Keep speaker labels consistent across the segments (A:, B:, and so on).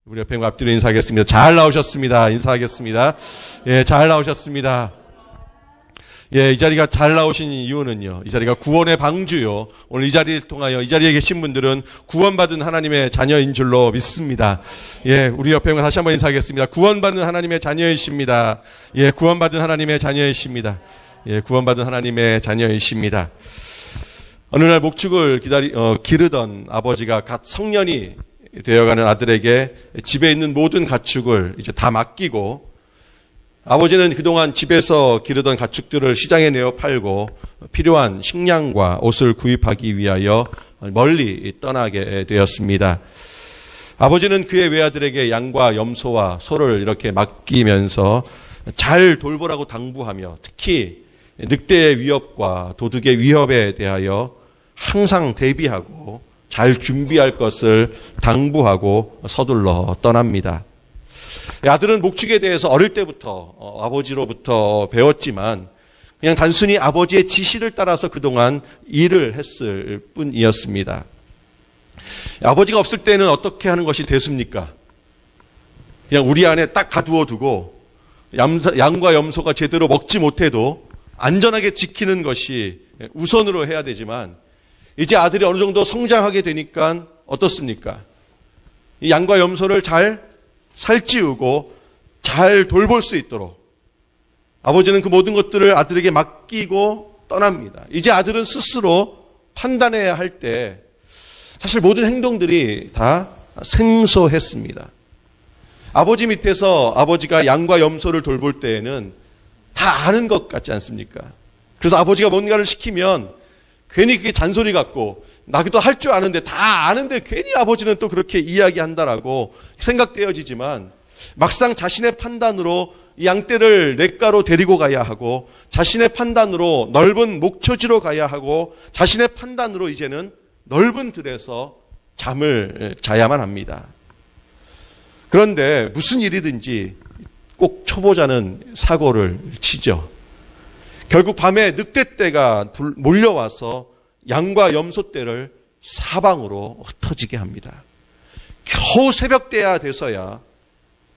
A: 우리 옆에 앞뒤로 인사하겠습니다. 잘 나오셨습니다. 인사하겠습니다. 예, 잘 나오셨습니다. 예, 이 자리가 잘 나오신 이유는요, 이 자리가 구원의 방주요. 오늘 이 자리를 통하여 이 자리에 계신 분들은 구원받은 하나님의 자녀인 줄로 믿습니다. 예, 우리 옆에 다시 한번 인사하겠습니다. 구원받은 하나님의 자녀이십니다. 예, 구원받은 하나님의 자녀이십니다. 예, 구원받은 하나님의 자녀이십니다. 어느 날 목축을 기르던 아버지가 갓 성년이 되어가는 아들에게 집에 있는 모든 가축을 이제 다 맡기고, 아버지는 그동안 집에서 기르던 가축들을 시장에 내어 팔고 필요한 식량과 옷을 구입하기 위하여 멀리 떠나게 되었습니다. 아버지는 그의 외아들에게 양과 염소와 소를 이렇게 맡기면서 잘 돌보라고 당부하며, 특히 늑대의 위협과 도둑의 위협에 대하여 항상 대비하고 잘 준비할 것을 당부하고 서둘러 떠납니다. 아들은 목축에 대해서 어릴 때부터 아버지로부터 배웠지만 그냥 단순히 아버지의 지시를 따라서 그동안 일을 했을 뿐이었습니다. 아버지가 없을 때는 어떻게 하는 것이 됐습니까? 그냥 우리 안에 딱 가두어 두고 양과 염소가 제대로 먹지 못해도 안전하게 지키는 것이 우선으로 해야 되지만, 이제 아들이 어느 정도 성장하게 되니까 어떻습니까? 이 양과 염소를 잘 살찌우고 잘 돌볼 수 있도록 아버지는 그 모든 것들을 아들에게 맡기고 떠납니다. 이제 아들은 스스로 판단해야 할 때 사실 모든 행동들이 다 생소했습니다. 아버지 밑에서 아버지가 양과 염소를 돌볼 때에는 다 아는 것 같지 않습니까? 그래서 아버지가 뭔가를 시키면 괜히 그게 잔소리 같고, 나도 할 줄 아는데, 다 아는데 괜히 아버지는 또 그렇게 이야기한다라고 생각되어지지만, 막상 자신의 판단으로 이 양떼를 냇가로 데리고 가야 하고, 자신의 판단으로 넓은 목초지로 가야 하고, 자신의 판단으로 이제는 넓은 들에서 잠을 자야만 합니다. 그런데 무슨 일이든지 꼭 초보자는 사고를 치죠. 결국 밤에 늑대떼가 몰려와서 양과 염소떼를 사방으로 흩어지게 합니다. 겨우 새벽때야 돼서야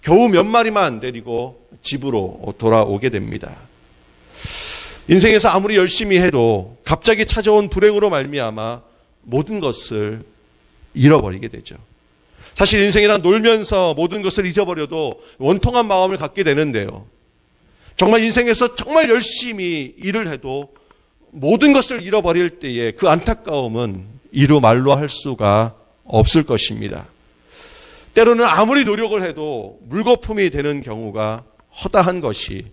A: 겨우 몇 마리만 데리고 집으로 돌아오게 됩니다. 인생에서 아무리 열심히 해도 갑자기 찾아온 불행으로 말미암아 모든 것을 잃어버리게 되죠. 사실 인생이란 놀면서 모든 것을 잊어버려도 원통한 마음을 갖게 되는데요, 정말 인생에서 정말 열심히 일을 해도 모든 것을 잃어버릴 때에 그 안타까움은 이루 말로 할 수가 없을 것입니다. 때로는 아무리 노력을 해도 물거품이 되는 경우가 허다한 것이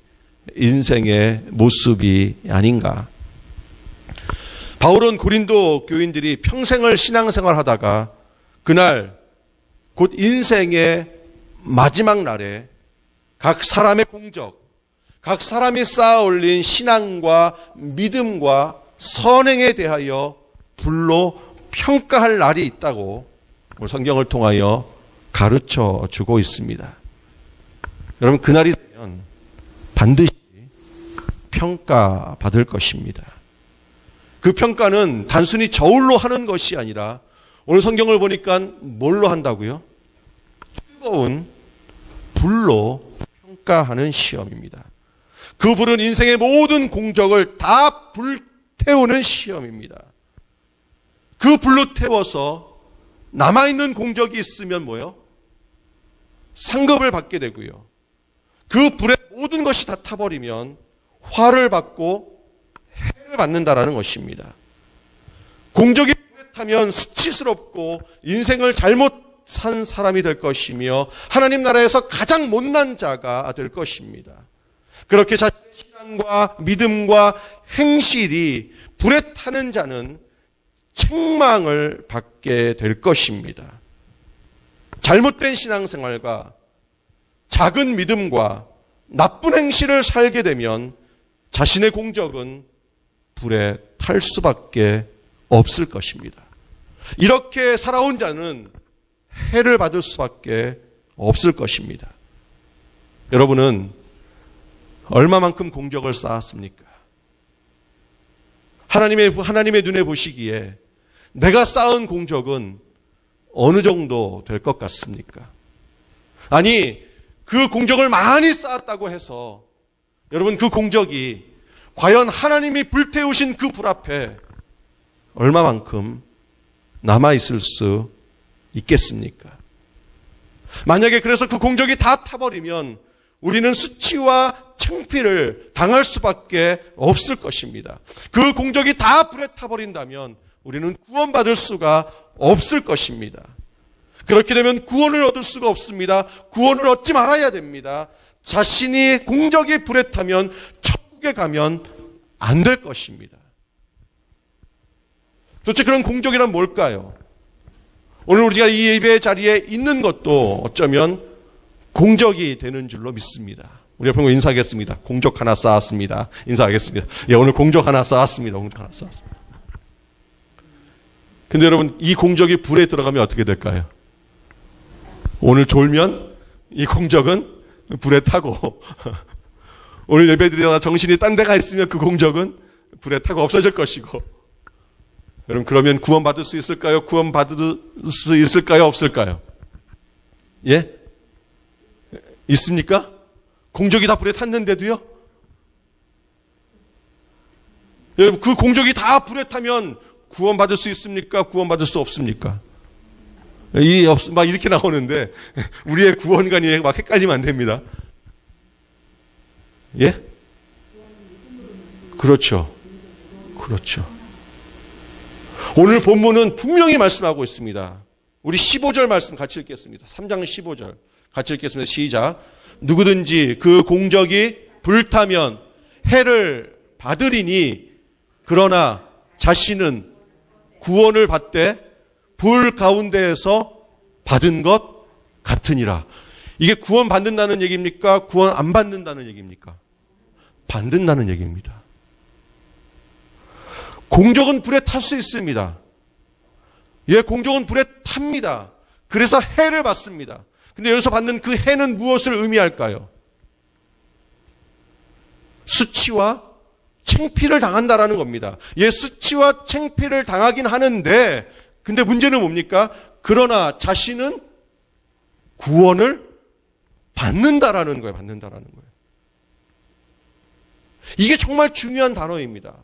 A: 인생의 모습이 아닌가. 바울은 고린도 교인들이 평생을 신앙생활 하다가 그날 곧 인생의 마지막 날에 각 사람의 공적, 각 사람이 쌓아 올린 신앙과 믿음과 선행에 대하여 불로 평가할 날이 있다고 성경을 통하여 가르쳐 주고 있습니다. 여러분, 그날이 되면 반드시 평가받을 것입니다. 그 평가는 단순히 저울로 하는 것이 아니라 오늘 성경을 보니까 뭘로 한다고요? 뜨거운 불로 평가하는 시험입니다. 그 불은 인생의 모든 공적을 다 불태우는 시험입니다. 그 불로 태워서 남아있는 공적이 있으면 뭐요? 상급을 받게 되고요. 그 불에 모든 것이 다 타버리면 화를 받고 해를 받는다라는 것입니다. 공적이 불에 타면 수치스럽고 인생을 잘못 산 사람이 될 것이며 하나님 나라에서 가장 못난 자가 될 것입니다. 그렇게 자신의 신앙과 믿음과 행실이 불에 타는 자는 책망을 받게 될 것입니다. 잘못된 신앙생활과 작은 믿음과 나쁜 행실을 살게 되면 자신의 공적은 불에 탈 수밖에 없을 것입니다. 이렇게 살아온 자는 해를 받을 수밖에 없을 것입니다. 여러분은 얼마만큼 공적을 쌓았습니까? 하나님의 눈에 보시기에 내가 쌓은 공적은 어느 정도 될 것 같습니까? 아니, 그 공적을 많이 쌓았다고 해서 여러분 그 공적이 과연 하나님이 불태우신 그 불 앞에 얼마만큼 남아있을 수 있겠습니까? 만약에 그래서 그 공적이 다 타버리면 우리는 수치와 창피를 당할 수밖에 없을 것입니다. 그 공적이 다 불에 타버린다면 우리는 구원받을 수가 없을 것입니다. 그렇게 되면 구원을 얻을 수가 없습니다. 구원을 얻지 말아야 됩니다. 자신이 공적이 불에 타면 천국에 가면 안 될 것입니다. 도대체 그런 공적이란 뭘까요? 오늘 우리가 이 예배 자리에 있는 것도 어쩌면 공적이 되는 줄로 믿습니다. 우리 옆에 인사하겠습니다. 공적 하나 쌓았습니다. 인사하겠습니다. 예, 오늘 공적 하나 쌓았습니다. 공적 하나 쌓았습니다. 근데 여러분, 이 공적이 불에 들어가면 어떻게 될까요? 오늘 졸면 이 공적은 불에 타고 오늘 예배 드리다가 정신이 딴 데 가 있으면 그 공적은 불에 타고 없어질 것이고, 여러분 그러면 구원받을 수 있을까요? 구원받을 수 있을까요? 없을까요? 예? 있습니까? 공적이 다 불에 탔는데도요? 여러분 그 공적이 다 불에 타면 구원받을 수 있습니까? 구원받을 수 없습니까? 막 이렇게 나오는데 우리의 구원관이 막 헷갈리면 안 됩니다. 예? 그렇죠. 그렇죠. 오늘 본문은 분명히 말씀하고 있습니다. 우리 15절 말씀 같이 읽겠습니다. 3장 15절 같이 읽겠습니다. 시작. 누구든지 그 공적이 불타면 해를 받으리니 그러나 자신은 구원을 받되 불 가운데에서 받은 것 같으니라. 이게 구원 받는다는 얘기입니까? 구원 안 받는다는 얘기입니까? 받는다는 얘기입니다. 공적은 불에 탈 수 있습니다. 예, 공적은 불에 탑니다. 그래서 해를 받습니다. 근데 여기서 받는 그 해는 무엇을 의미할까요? 수치와 창피를 당한다라는 겁니다. 예, 수치와 창피를 당하긴 하는데, 근데 문제는 뭡니까? 그러나 자신은 구원을 받는다라는 거예요. 받는다라는 거예요. 이게 정말 중요한 단어입니다.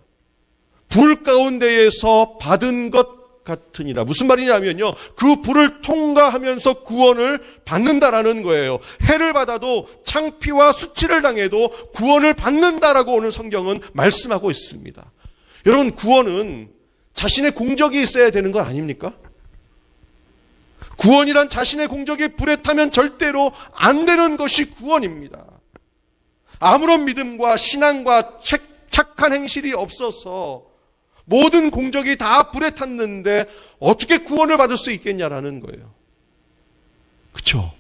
A: 불 가운데에서 받은 것 같으니라. 무슨 말이냐면요, 그 불을 통과하면서 구원을 받는다라는 거예요. 해를 받아도 창피와 수치를 당해도 구원을 받는다라고 오늘 성경은 말씀하고 있습니다. 여러분, 구원은 자신의 공적이 있어야 되는 거 아닙니까? 구원이란 자신의 공적이 불에 타면 절대로 안 되는 것이 구원입니다. 아무런 믿음과 신앙과 착한 행실이 없어서 모든 공적이 다 불에 탔는데 어떻게 구원을 받을 수 있겠냐라는 거예요. 그렇죠?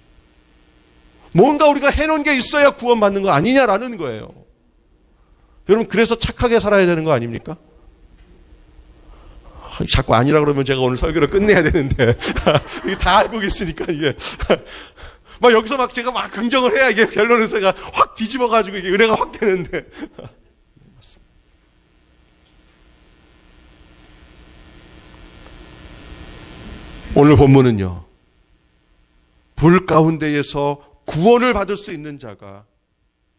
A: 뭔가 우리가 해놓은 게 있어야 구원받는 거 아니냐라는 거예요. 여러분, 그래서 착하게 살아야 되는 거 아닙니까? 자꾸 아니라 그러면 제가 오늘 설교를 끝내야 되는데 이게 다 알고 계시니까 이게 막 여기서 막 제가 막 긍정을 해야 이게 결론에서 확 뒤집어가지고 이게 은혜가 확 되는데 오늘 본문은요, 불 가운데에서 구원을 받을 수 있는 자가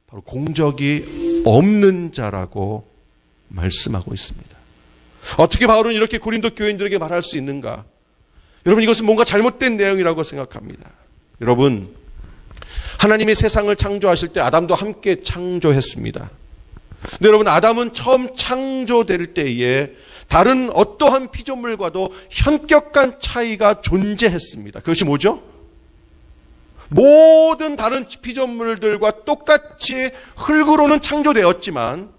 A: 바로 공적이 없는 자라고 말씀하고 있습니다. 어떻게 바울은 이렇게 고린도 교인들에게 말할 수 있는가? 여러분, 이것은 뭔가 잘못된 내용이라고 생각합니다. 여러분, 하나님이 세상을 창조하실 때 아담도 함께 창조했습니다. 근데 여러분, 아담은 처음 창조될 때에 다른 어떠한 피조물과도 현격한 차이가 존재했습니다. 그것이 뭐죠? 모든 다른 피조물들과 똑같이 흙으로는 창조되었지만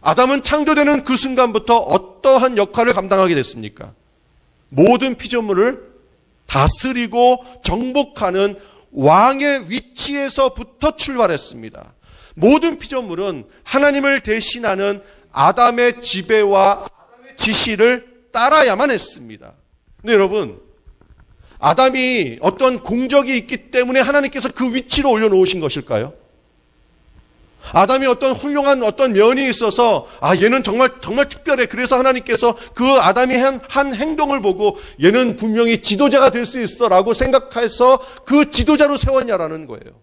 A: 아담은 창조되는 그 순간부터 어떠한 역할을 감당하게 됐습니까? 모든 피조물을 다스리고 정복하는 왕의 위치에서부터 출발했습니다. 모든 피조물은 하나님을 대신하는 아담의 지배와 아담의 지시를 따라야만 했습니다. 근데 여러분, 아담이 어떤 공적이 있기 때문에 하나님께서 그 위치로 올려놓으신 것일까요? 아담이 어떤 훌륭한 어떤 면이 있어서 얘는 정말 특별해. 그래서 하나님께서 그 아담이 한 행동을 보고 얘는 분명히 지도자가 될 수 있어라고 생각해서 그 지도자로 세웠냐라는 거예요.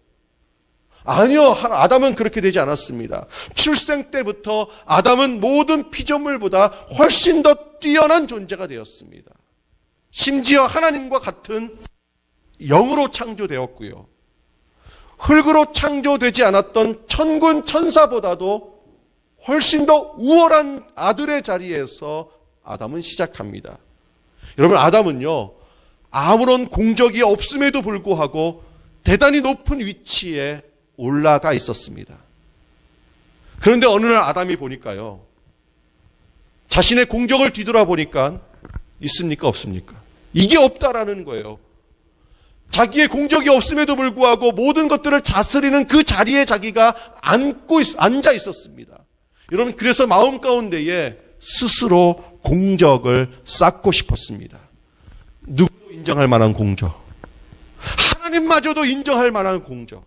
A: 아니요. 아담은 그렇게 되지 않았습니다. 출생 때부터 아담은 모든 피조물보다 훨씬 더 뛰어난 존재가 되었습니다. 심지어 하나님과 같은 영으로 창조되었고요. 흙으로 창조되지 않았던 천군 천사보다도 훨씬 더 우월한 아들의 자리에서 아담은 시작합니다. 여러분, 아담은요, 아무런 공적이 없음에도 불구하고 대단히 높은 위치에 올라가 있었습니다. 그런데 어느 날 아담이 보니까요, 자신의 공적을 뒤돌아보니까 있습니까? 없습니까? 이게 없다라는 거예요. 자기의 공적이 없음에도 불구하고 모든 것들을 다스리는 그 자리에 자기가 앉아 있었습니다. 여러분, 그래서 마음 가운데에 스스로 공적을 쌓고 싶었습니다. 누구도 인정할 만한 공적, 하나님마저도 인정할 만한 공적.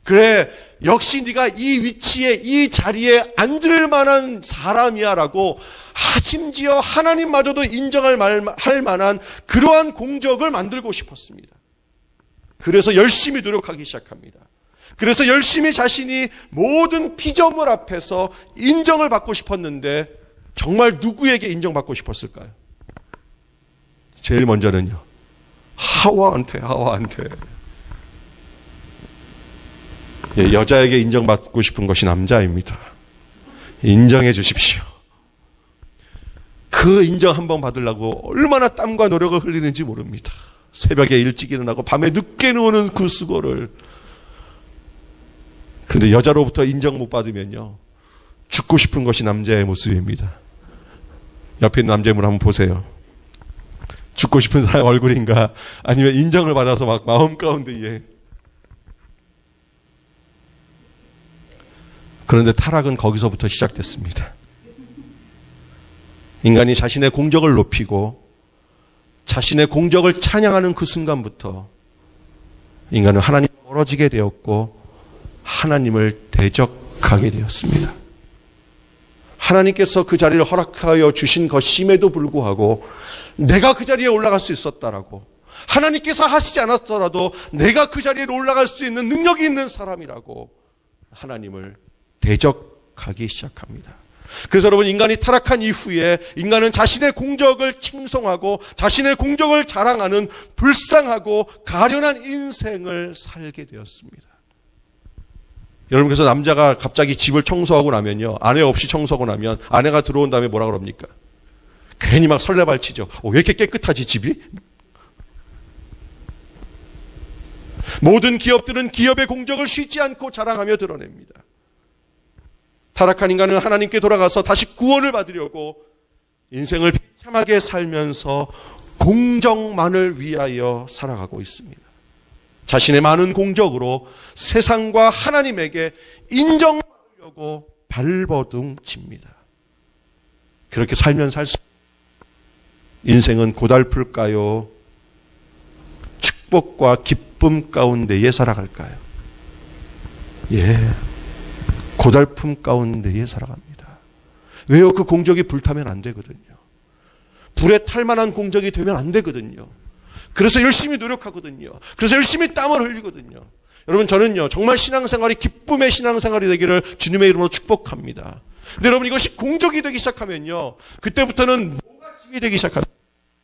A: 그래, 역시 네가 이 위치에, 이 자리에 앉을 만한 사람이야라고 심지어 하나님마저도 인정할 만한 그러한 공적을 만들고 싶었습니다. 그래서 열심히 노력하기 시작합니다. 그래서 열심히 자신이 모든 피조물 앞에서 인정을 받고 싶었는데 정말 누구에게 인정받고 싶었을까요? 제일 먼저는요, 하와한테. 여자에게 인정받고 싶은 것이 남자입니다. 인정해 주십시오. 그 인정 한번 받으려고 얼마나 땀과 노력을 흘리는지 모릅니다. 새벽에 일찍 일어나고 밤에 늦게 누우는 그 수고를. 그런데 여자로부터 인정 못 받으면요, 죽고 싶은 것이 남자의 모습입니다. 옆에 있는 남자분 한번 보세요. 죽고 싶은 사람 얼굴인가, 아니면 인정을 받아서 막 마음 가운데에. 그런데 타락은 거기서부터 시작됐습니다. 인간이 자신의 공적을 높이고 자신의 공적을 찬양하는 그 순간부터 인간은 하나님과 멀어지게 되었고 하나님을 대적하게 되었습니다. 하나님께서 그 자리를 허락하여 주신 것임에도 불구하고 내가 그 자리에 올라갈 수 있었다라고, 하나님께서 하시지 않았더라도 내가 그 자리에 올라갈 수 있는 능력이 있는 사람이라고 하나님을 대적하기 시작합니다. 그래서 여러분, 인간이 타락한 이후에 인간은 자신의 공적을 칭송하고 자신의 공적을 자랑하는 불쌍하고 가련한 인생을 살게 되었습니다. 여러분, 그래서 남자가 갑자기 집을 청소하고 나면요, 아내 없이 청소하고 나면 아내가 들어온 다음에 뭐라 그럽니까? 괜히 막 설레발치죠. 왜 이렇게 깨끗하지 집이? 모든 기업들은 기업의 공적을 쉬지 않고 자랑하며 드러냅니다. 타락한 인간은 하나님께 돌아가서 다시 구원을 받으려고 인생을 비참하게 살면서 공적만을 위하여 살아가고 있습니다. 자신의 많은 공적으로 세상과 하나님에게 인정받으려고 발버둥 칩니다. 그렇게 살면 살수록 인생은 고달플까요? 축복과 기쁨 가운데에 살아갈까요? 고달픔 가운데에 살아갑니다. 왜요? 그 공적이 불타면 안 되거든요. 불에 탈 만한 공적이 되면 안 되거든요. 그래서 열심히 노력하거든요. 그래서 열심히 땀을 흘리거든요. 여러분, 저는요, 정말 신앙생활이 기쁨의 신앙생활이 되기를 주님의 이름으로 축복합니다. 근데 여러분, 이것이 공적이 되기 시작하면요, 그때부터는 뭐가 짐이 되기 시작합니다.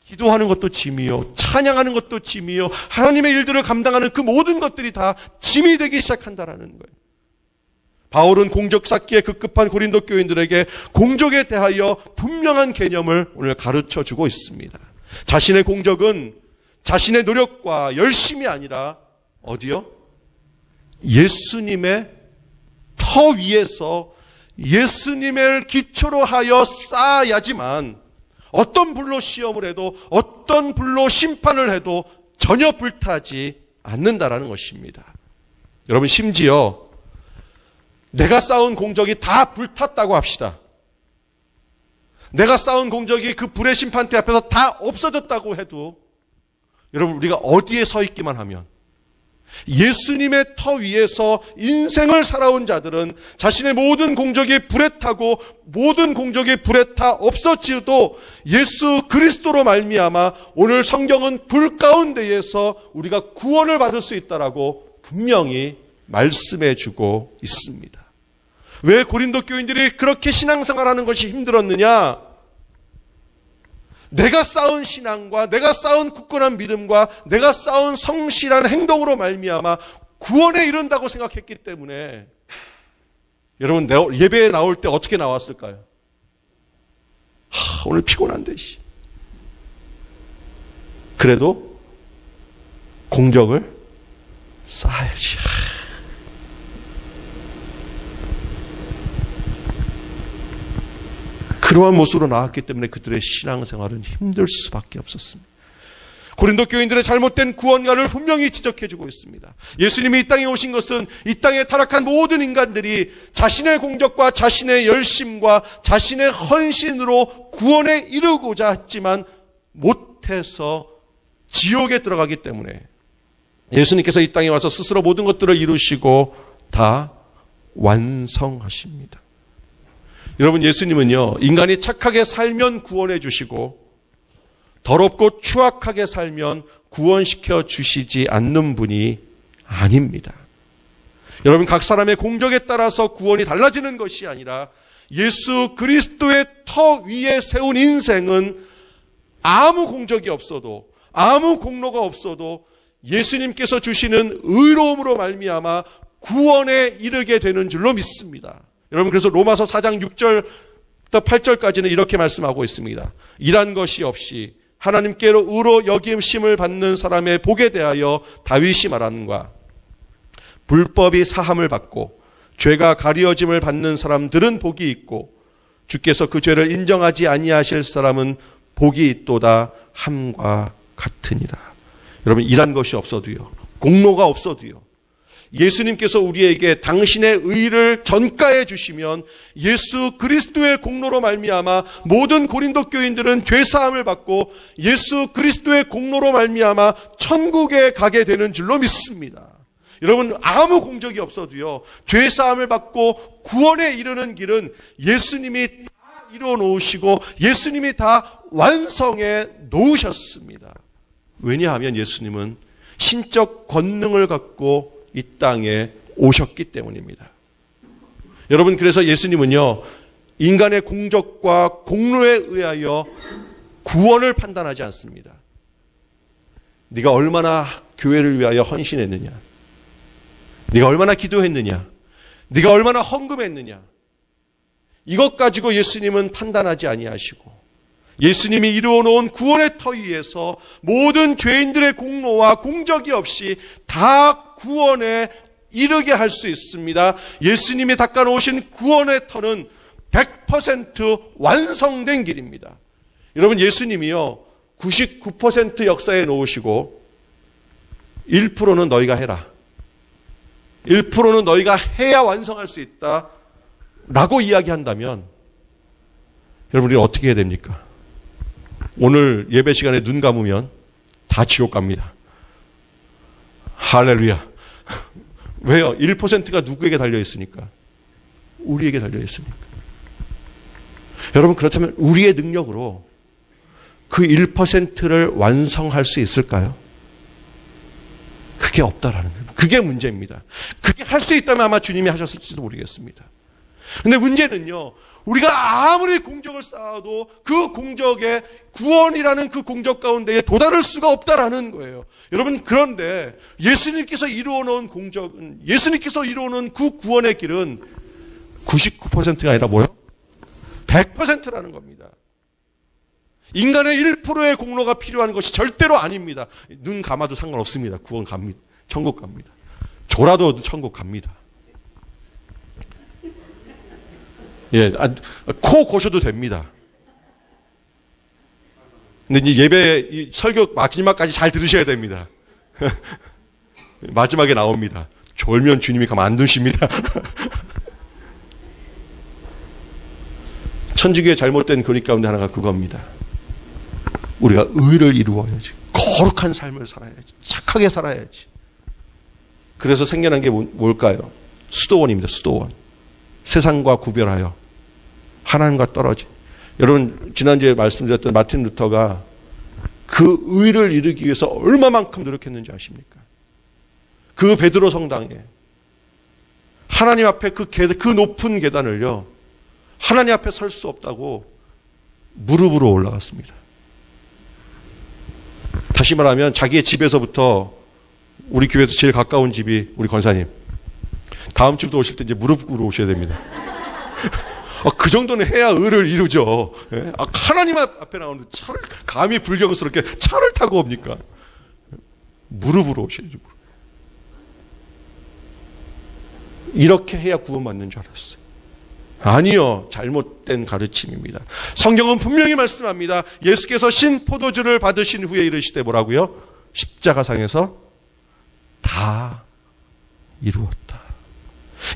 A: 기도하는 것도 짐이요, 찬양하는 것도 짐이요, 하나님의 일들을 감당하는 그 모든 것들이 다 짐이 되기 시작한다라는 거예요. 바울은 공적 쌓기에 급급한 고린도 교인들에게 공적에 대하여 분명한 개념을 오늘 가르쳐 주고 있습니다. 자신의 공적은 자신의 노력과 열심이 아니라 어디요? 예수님의 터 위에서 예수님을 기초로 하여 쌓아야지만 어떤 불로 시험을 해도 어떤 불로 심판을 해도 전혀 불타지 않는다라는 것입니다. 여러분, 심지어 내가 쌓은 공적이 다 불탔다고 합시다. 내가 쌓은 공적이 그 불의 심판대 앞에서 다 없어졌다고 해도 여러분, 우리가 어디에 서 있기만 하면, 예수님의 터 위에서 인생을 살아온 자들은 자신의 모든 공적이 불에 타고 모든 공적이 불에 타 없어지도 예수 그리스도로 말미암아 오늘 성경은 불 가운데에서 우리가 구원을 받을 수 있다라고 분명히 말씀해 주고 있습니다. 왜 고린도 교인들이 그렇게 신앙생활하는 것이 힘들었느냐? 내가 쌓은 신앙과 내가 쌓은 굳건한 믿음과 내가 쌓은 성실한 행동으로 말미암아 구원에 이른다고 생각했기 때문에 여러분 예배에 나올 때 어떻게 나왔을까요? 오늘 피곤한데 그래도 공적을 쌓아야지. 그러한 모습으로 나왔기 때문에 그들의 신앙생활은 힘들 수밖에 없었습니다. 고린도 교인들의 잘못된 구원관을 분명히 지적해주고 있습니다. 예수님이 이 땅에 오신 것은 이 땅에 타락한 모든 인간들이 자신의 공적과 자신의 열심과 자신의 헌신으로 구원에 이르고자 했지만 못해서 지옥에 들어가기 때문에 예수님께서 이 땅에 와서 스스로 모든 것들을 이루시고 다 완성하십니다. 여러분, 예수님은요, 인간이 착하게 살면 구원해 주시고 더럽고 추악하게 살면 구원시켜 주시지 않는 분이 아닙니다. 여러분, 각 사람의 공적에 따라서 구원이 달라지는 것이 아니라 예수 그리스도의 터 위에 세운 인생은 아무 공적이 없어도 아무 공로가 없어도 예수님께서 주시는 의로움으로 말미암아 구원에 이르게 되는 줄로 믿습니다. 여러분, 그래서 로마서 4장 6절부터 8절까지는 이렇게 말씀하고 있습니다. 일한 것이 없이 하나님께로 의로 여김심을 받는 사람의 복에 대하여 다윗이 말하는가? 불법이 사함을 받고 죄가 가리어짐을 받는 사람들은 복이 있고 주께서 그 죄를 인정하지 아니하실 사람은 복이 있도다 함과 같으니라. 여러분, 일한 것이 없어도요, 공로가 없어도요, 예수님께서 우리에게 당신의 의를 전가해 주시면 예수 그리스도의 공로로 말미암아 모든 고린도 교인들은 죄사함을 받고 예수 그리스도의 공로로 말미암아 천국에 가게 되는 줄로 믿습니다. 여러분, 아무 공적이 없어도요, 죄사함을 받고 구원에 이르는 길은 예수님이 다 이루어 놓으시고 예수님이 다 완성해 놓으셨습니다. 왜냐하면 예수님은 신적 권능을 갖고 이 땅에 오셨기 때문입니다. 여러분, 그래서 예수님은요, 인간의 공적과 공로에 의하여 구원을 판단하지 않습니다. 네가 얼마나 교회를 위하여 헌신했느냐, 네가 얼마나 기도했느냐, 네가 얼마나 헌금했느냐, 이것 가지고 예수님은 판단하지 아니하시고 예수님이 이루어 놓은 구원의 터 위에서 모든 죄인들의 공로와 공적이 없이 다 구원에 이르게 할 수 있습니다. 예수님이 닦아 놓으신 구원의 터는 100% 완성된 길입니다. 여러분, 예수님이요 99% 역사에 놓으시고 1%는 너희가 해라, 1%는 너희가 해야 완성할 수 있다 라고 이야기한다면 여러분, 우리는 어떻게 해야 됩니까? 오늘 예배 시간에 눈 감으면 다 지옥 갑니다. 할렐루야. 왜요? 1%가 누구에게 달려있으니까? 우리에게 달려있으니까. 여러분, 그렇다면 우리의 능력으로 그 1%를 완성할 수 있을까요? 그게 없다라는 거예요. 그게 문제입니다. 그게 할 수 있다면 아마 주님이 하셨을지도 모르겠습니다. 근데 문제는요, 우리가 아무리 공적을 쌓아도 그 공적에 구원이라는 그 공적 가운데에 도달할 수가 없다라는 거예요. 여러분, 그런데 예수님께서 이루어놓은 공적은, 예수님께서 이루어놓은 그 구원의 길은 99%가 아니라 뭐요? 100%라는 겁니다. 인간의 1%의 공로가 필요한 것이 절대로 아닙니다. 눈 감아도 상관없습니다. 구원 갑니다. 천국 갑니다. 졸아도 천국 갑니다. 예, 코 고셔도 됩니다. 근데 이제 예배, 설교 마지막까지 잘 들으셔야 됩니다. 마지막에 나옵니다. 졸면 주님이 가만 안 두십니다. 천주교의 잘못된 교리 가운데 하나가 그겁니다. 우리가 의를 이루어야지, 거룩한 삶을 살아야지, 착하게 살아야지. 그래서 생겨난 게 뭘까요? 수도원입니다. 수도원. 세상과 구별하여 하나님과 떨어진. 여러분 지난주에 말씀드렸던 마틴 루터가 그 의를 이루기 위해서 얼마만큼 노력했는지 아십니까? 그 베드로 성당에 하나님 앞에 그 높은 계단을요, 하나님 앞에 설 수 없다고 무릎으로 올라갔습니다. 다시 말하면 자기의 집에서부터 우리 교회에서 제일 가까운 집이 우리 권사님. 다음 주부터 오실 때 이제 무릎으로 오셔야 됩니다. 그 정도는 해야 의를 이루죠. 하나님 앞에 나오는데 차를 감히 불경스럽게 차를 타고 옵니까? 무릎으로 오셔야죠. 이렇게 해야 구원받는 줄 알았어요. 아니요. 잘못된 가르침입니다. 성경은 분명히 말씀합니다. 예수께서 신포도주를 받으신 후에 이르시되 뭐라고요? 십자가상에서 다 이루었다.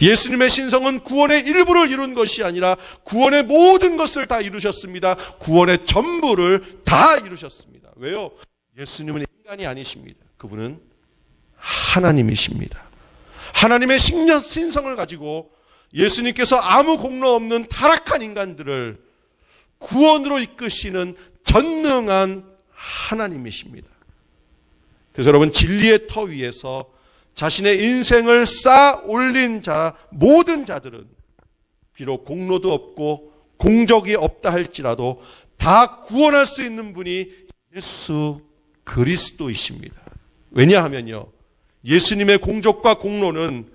A: 예수님의 신성은 구원의 일부를 이룬 것이 아니라 구원의 모든 것을 다 이루셨습니다. 구원의 전부를 다 이루셨습니다. 왜요? 예수님은 인간이 아니십니다. 그분은 하나님이십니다. 하나님의 신성을 가지고 예수님께서 아무 공로 없는 타락한 인간들을 구원으로 이끄시는 전능한 하나님이십니다. 그래서 여러분, 진리의 터 위에서 자신의 인생을 쌓아 올린 자, 모든 자들은 비록 공로도 없고 공적이 없다 할지라도 다 구원할 수 있는 분이 예수 그리스도이십니다. 왜냐하면요, 예수님의 공적과 공로는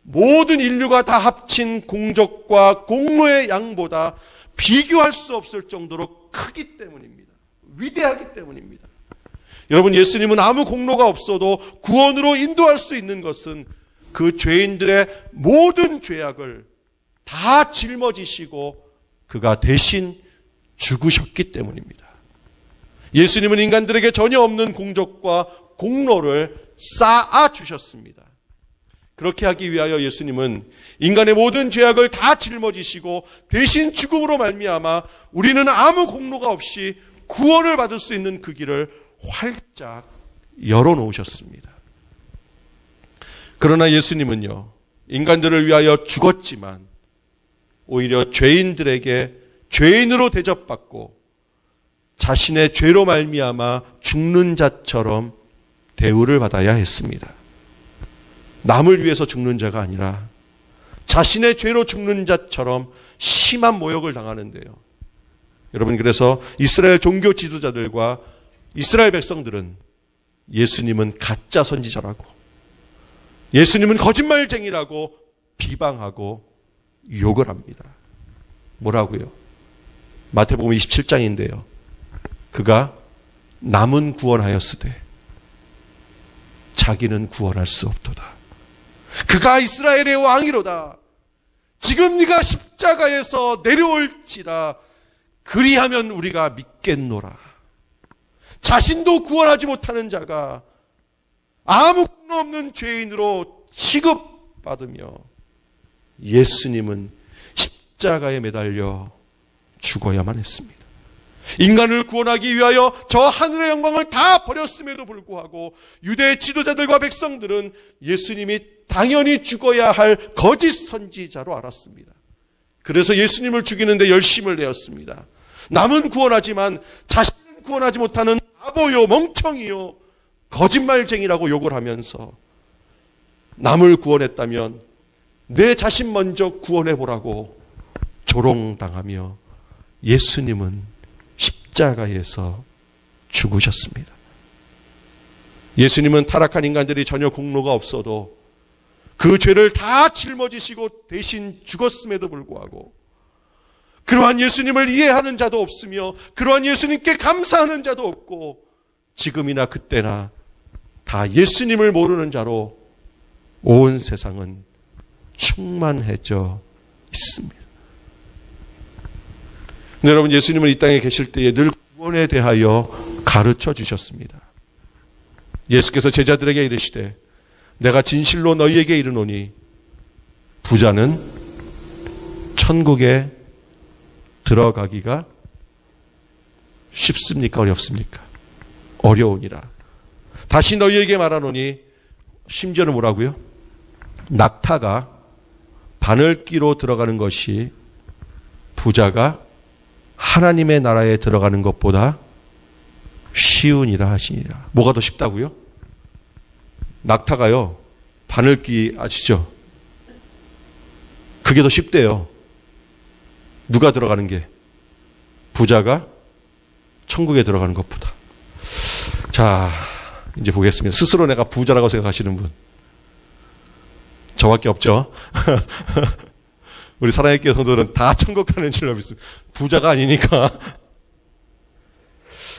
A: 모든 인류가 다 합친 공적과 공로의 양보다 비교할 수 없을 정도로 크기 때문입니다. 위대하기 때문입니다. 여러분, 예수님은 아무 공로가 없어도 구원으로 인도할 수 있는 것은 그 죄인들의 모든 죄악을 다 짊어지시고 그가 대신 죽으셨기 때문입니다. 예수님은 인간들에게 전혀 없는 공적과 공로를 쌓아 주셨습니다. 그렇게 하기 위하여 예수님은 인간의 모든 죄악을 다 짊어지시고 대신 죽음으로 말미암아 우리는 아무 공로가 없이 구원을 받을 수 있는 그 길을 활짝 열어놓으셨습니다. 그러나 예수님은요, 인간들을 위하여 죽었지만 오히려 죄인들에게 죄인으로 대접받고 자신의 죄로 말미암아 죽는 자처럼 대우를 받아야 했습니다. 남을 위해서 죽는 자가 아니라 자신의 죄로 죽는 자처럼 심한 모욕을 당하는데요. 여러분, 그래서 이스라엘 종교 지도자들과 이스라엘 백성들은 예수님은 가짜 선지자라고, 예수님은 거짓말쟁이라고 비방하고 욕을 합니다. 뭐라고요? 마태복음 27장인데요. 그가 남은 구원하였으되 자기는 구원할 수 없도다. 그가 이스라엘의 왕이로다. 지금 네가 십자가에서 내려올지라. 그리하면 우리가 믿겠노라. 자신도 구원하지 못하는 자가 아무 공로 없는 죄인으로 취급받으며 예수님은 십자가에 매달려 죽어야만 했습니다. 인간을 구원하기 위하여 저 하늘의 영광을 다 버렸음에도 불구하고 유대 지도자들과 백성들은 예수님이 당연히 죽어야 할 거짓 선지자로 알았습니다. 그래서 예수님을 죽이는데 열심을 내었습니다. 남은 구원하지만 자신은 구원하지 못하는 바보요, 멍청이요, 거짓말쟁이라고 욕을 하면서 남을 구원했다면 내 자신 먼저 구원해보라고 조롱당하며 예수님은 십자가에서 죽으셨습니다. 예수님은 타락한 인간들이 전혀 공로가 없어도 그 죄를 다 짊어지시고 대신 죽었음에도 불구하고 그러한 예수님을 이해하는 자도 없으며 그러한 예수님께 감사하는 자도 없고 지금이나 그때나 다 예수님을 모르는 자로 온 세상은 충만해져 있습니다. 근데 여러분, 예수님은 이 땅에 계실 때에 늘 구원에 대하여 가르쳐 주셨습니다. 예수께서 제자들에게 이르시되 내가 진실로 너희에게 이르노니 부자는 천국에 들어가기가 쉽습니까? 어렵습니까? 어려우니라. 다시 너희에게 말하노니 심지어는 뭐라고요? 낙타가 바늘귀로 들어가는 것이 부자가 하나님의 나라에 들어가는 것보다 쉬우니라 하시니라. 뭐가 더 쉽다고요? 낙타가요, 바늘귀 아시죠? 그게 더 쉽대요. 누가 들어가는 게? 부자가 천국에 들어가는 것보다. 자, 이제 보겠습니다. 스스로 내가 부자라고 생각하시는 분. 저밖에 없죠. 우리 사랑의 교회 성도들은 다 천국 가는 줄로 믿습니다. 부자가 아니니까.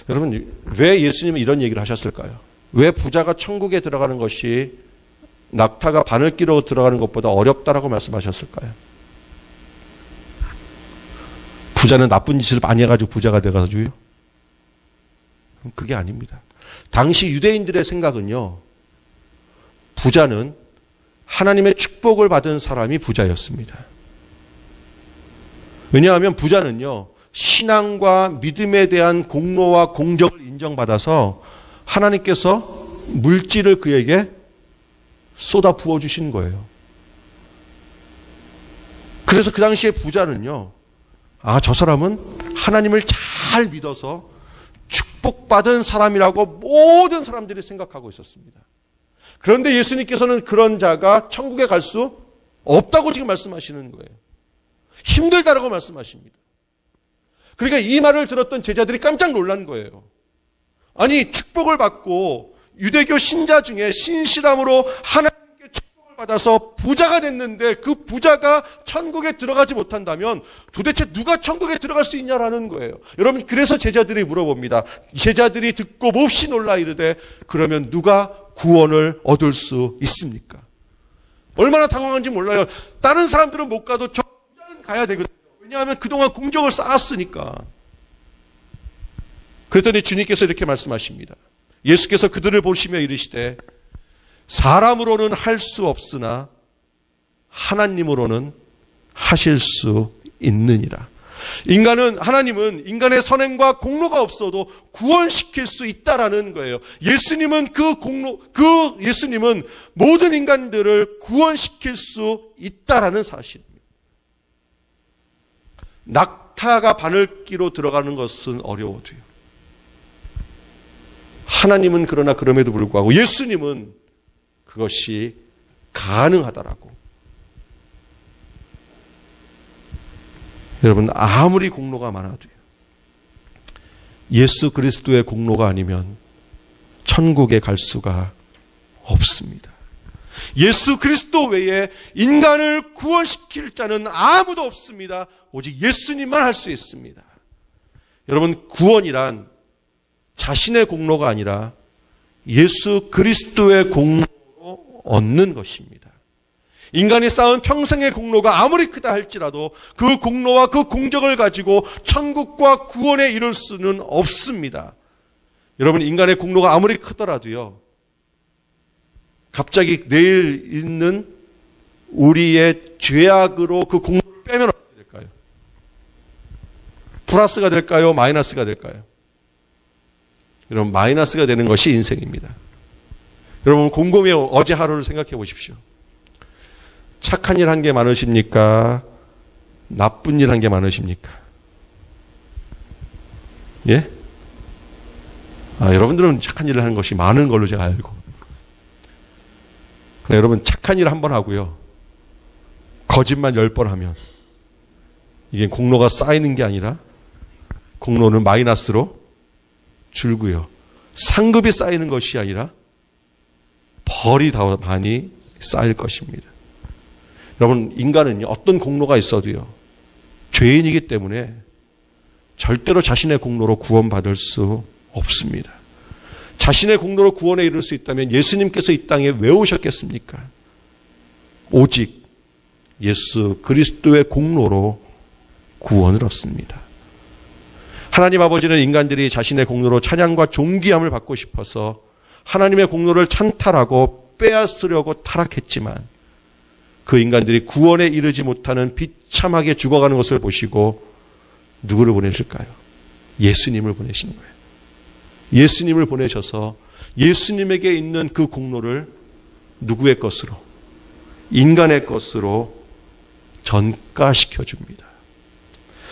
A: 여러분, 왜 예수님은 이런 얘기를 하셨을까요? 왜 부자가 천국에 들어가는 것이 낙타가 바늘귀로 들어가는 것보다 어렵다라고 말씀하셨을까요? 부자는 나쁜 짓을 많이 해가지고 부자가 돼가지고요? 그게 아닙니다. 당시 유대인들의 생각은요, 부자는 하나님의 축복을 받은 사람이 부자였습니다. 왜냐하면 부자는요, 신앙과 믿음에 대한 공로와 공적을 인정받아서 하나님께서 물질을 그에게 쏟아 부어주신 거예요. 그래서 그 당시에 부자는요, 아, 저 사람은 하나님을 잘 믿어서 축복받은 사람이라고 모든 사람들이 생각하고 있었습니다. 그런데 예수님께서는 그런 자가 천국에 갈 수 없다고 지금 말씀하시는 거예요. 힘들다라고 말씀하십니다. 그러니까 이 말을 들었던 제자들이 깜짝 놀란 거예요. 아니, 축복을 받고 유대교 신자 중에 신실함으로 하나님께 축복을 받아서 부자가 됐는데 그 부자가 천국에 들어가지 못한다면 도대체 누가 천국에 들어갈 수 있냐라는 거예요. 여러분, 그래서 제자들이 물어봅니다. 제자들이 듣고 몹시 놀라 이르되 그러면 누가 구원을 얻을 수 있습니까? 얼마나 당황한지 몰라요. 다른 사람들은 못 가도 저 부자는 가야 되거든요. 왜냐하면 그동안 공적을 쌓았으니까. 그랬더니 주님께서 이렇게 말씀하십니다. 예수께서 그들을 보시며 이르시되 사람으로는 할 수 없으나 하나님으로는 하실 수 있느니라. 하나님은 인간의 선행과 공로가 없어도 구원시킬 수 있다라는 거예요. 예수님은 예수님은 모든 인간들을 구원시킬 수 있다라는 사실입니다. 낙타가 바늘귀로 들어가는 것은 어려워도요. 하나님은 그러나 그럼에도 불구하고 예수님은 그것이 가능하다라고. 여러분, 아무리 공로가 많아도요, 예수 그리스도의 공로가 아니면 천국에 갈 수가 없습니다. 예수 그리스도 외에 인간을 구원시킬 자는 아무도 없습니다. 오직 예수님만 할 수 있습니다. 여러분, 구원이란 자신의 공로가 아니라 예수 그리스도의 공로로 얻는 것입니다. 인간이 쌓은 평생의 공로가 아무리 크다 할지라도 그 공로와 그 공적을 가지고 천국과 구원에 이룰 수는 없습니다. 여러분, 인간의 공로가 아무리 크더라도요, 갑자기 내일 있는 우리의 죄악으로 그 공로를 빼면 어떻게 될까요? 플러스가 될까요? 마이너스가 될까요? 여러분, 마이너스가 되는 것이 인생입니다. 여러분, 곰곰이 어제 하루를 생각해 보십시오. 착한 일 한 게 많으십니까? 나쁜 일 한 게 많으십니까? 예? 여러분들은 착한 일을 하는 것이 많은 걸로 제가 알고. 근데 여러분, 착한 일 한 번 하고요, 거짓말 10번 하면 이게 공로가 쌓이는 게 아니라 공로는 마이너스로 줄고요, 상급이 쌓이는 것이 아니라 벌이 더 많이 쌓일 것입니다. 여러분, 인간은요, 어떤 공로가 있어도요, 죄인이기 때문에 절대로 자신의 공로로 구원받을 수 없습니다. 자신의 공로로 구원에 이를 수 있다면 예수님께서 이 땅에 왜 오셨겠습니까? 오직 예수 그리스도의 공로로 구원을 얻습니다. 하나님 아버지는 인간들이 자신의 공로로 찬양과 존귀함을 받고 싶어서 하나님의 공로를 찬탈하고 빼앗으려고 타락했지만 그 인간들이 구원에 이르지 못하는 비참하게 죽어가는 것을 보시고 누구를 보내실까요? 예수님을 보내신 거예요. 예수님을 보내셔서 예수님에게 있는 그 공로를 누구의 것으로? 인간의 것으로 전가시켜 줍니다.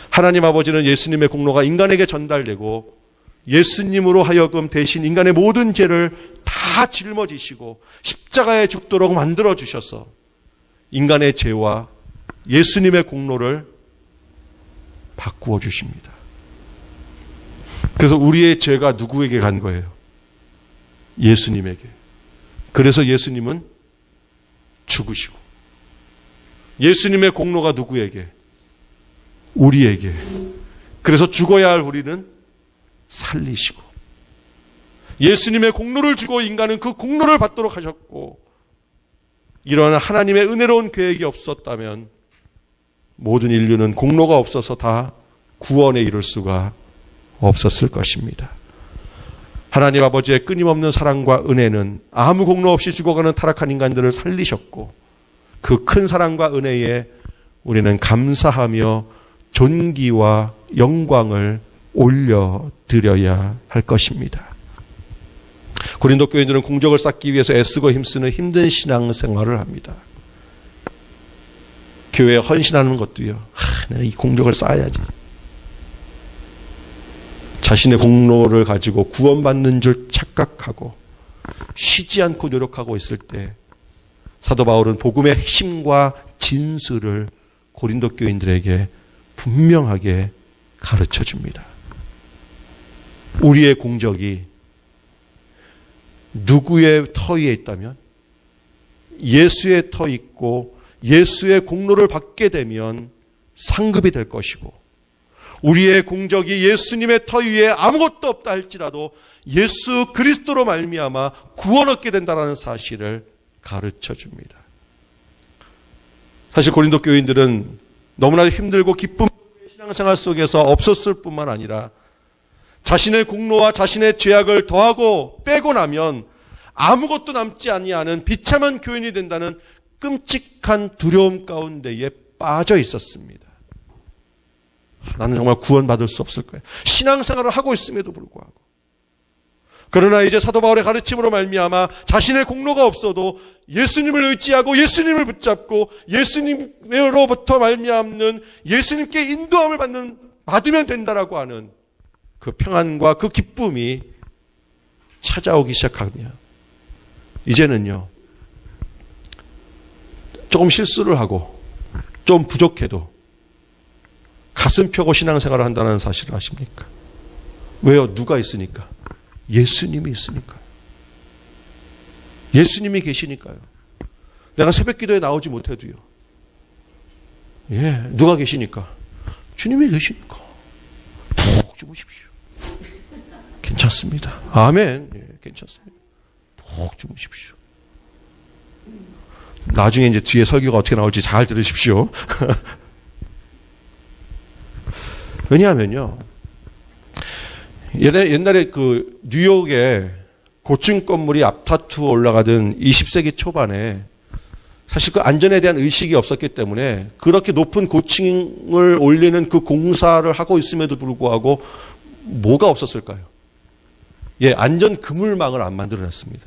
A: 하나님 아버지는 예수님의 공로가 인간에게 전달되고 예수님으로 하여금 대신 인간의 모든 죄를 다 짊어지시고 십자가에 죽도록 만들어 주셔서 인간의 죄와 예수님의 공로를 바꾸어 주십니다. 그래서 우리의 죄가 누구에게 간 거예요? 예수님에게. 그래서 예수님은 죽으시고, 예수님의 공로가 누구에게? 우리에게. 그래서 죽어야 할 우리는 살리시고, 예수님의 공로를 주고 인간은 그 공로를 받도록 하셨고, 이러한 하나님의 은혜로운 계획이 없었다면 모든 인류는 공로가 없어서 다 구원에 이를 수가 없었을 것입니다. 하나님 아버지의 끊임없는 사랑과 은혜는 아무 공로 없이 죽어가는 타락한 인간들을 살리셨고, 그 큰 사랑과 은혜에 우리는 감사하며 존귀와 영광을 올려드려야 할 것입니다. 고린도 교인들은 공적을 쌓기 위해서 애쓰고 힘쓰는 힘든 신앙생활을 합니다. 교회에 헌신하는 것도요. 내가 이 공적을 쌓아야지. 자신의 공로를 가지고 구원받는 줄 착각하고 쉬지 않고 노력하고 있을 때 사도 바울은 복음의 핵심과 진수를 고린도 교인들에게 분명하게 가르쳐 줍니다. 우리의 공적이 누구의 터 위에 있다면 예수의 터 있고 예수의 공로를 받게 되면 상급이 될 것이고, 우리의 공적이 예수님의 터 위에 아무것도 없다 할지라도 예수 그리스도로 말미암아 구원 얻게 된다는 사실을 가르쳐 줍니다. 사실 고린도 교인들은 너무나도 힘들고 기쁜 신앙생활 속에서 없었을 뿐만 아니라 자신의 공로와 자신의 죄악을 더하고 빼고 나면 아무것도 남지 아니하는 비참한 교인이 된다는 끔찍한 두려움 가운데에 빠져 있었습니다. 나는 정말 구원받을 수 없을 거야. 신앙생활을 하고 있음에도 불구하고. 그러나 이제 사도 바울의 가르침으로 말미암아 자신의 공로가 없어도 예수님을 의지하고 예수님을 붙잡고 예수님으로부터 말미암는 예수님께 인도함을 받으면 된다라고 하는 그 평안과 그 기쁨이 찾아오기 시작하며, 이제는요, 조금 실수를 하고 좀 부족해도 가슴 펴고 신앙생활을 한다는 사실을 아십니까? 왜요? 누가 있으니까? 예수님이 있으니까요. 예수님이 계시니까요. 내가 새벽 기도에 나오지 못해도요. 누가 계시니까? 주님이 계시니까. 푹 주무십시오. 괜찮습니다. 아멘. 괜찮습니다. 푹 주무십시오. 나중에 이제 뒤에 설교가 어떻게 나올지 잘 들으십시오. 왜냐하면요, 옛날에 그 뉴욕에 고층 건물이 아파트로 올라가던 20세기 초반에 사실 그 안전에 대한 의식이 없었기 때문에 그렇게 높은 고층을 올리는 그 공사를 하고 있음에도 불구하고 뭐가 없었을까요? 안전 그물망을 안 만들어냈습니다.